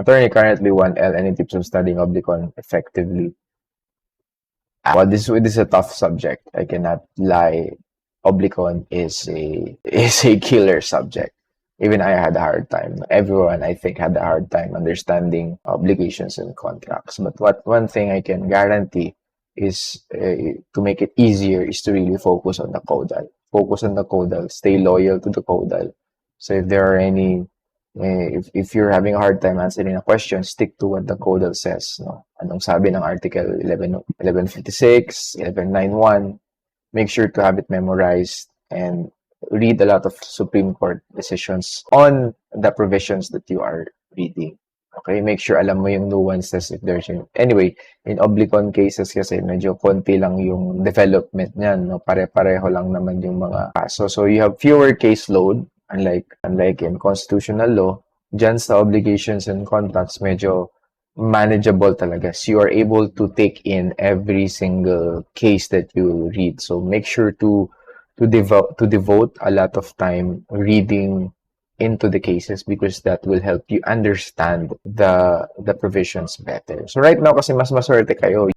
Attorney currently 1L. Any tips of studying Oblicon effectively? Well, this is a tough subject. I cannot lie. Oblicon is a killer subject. Even I had a hard time. Everyone, I think, had a hard time understanding obligations and contracts. But one thing I can guarantee is to make it easier is to really focus on the caudal. Focus on the caudal. Stay loyal to the caudal. So if there are any if you're having a hard time answering a question, stick to what the caudal says. No? Anong sabi ng Article 1156, 1191. Make sure to have it memorized and read a lot of Supreme Court decisions on the provisions that you are reading. Okay, make sure alam mo yung nuances if there's anyway, in Oblicon cases kasi medyo konti lang yung development niyan, no? Pare-pareho lang naman yung mga kaso. So you have fewer caseload unlike in constitutional law. Diyan sa obligations and contracts medyo manageable talaga. So you are able to take in every single case that you read. So make sure to devote a lot of time reading into the cases because that will help you understand the provisions better. So right now kasi mas maswerte kayo.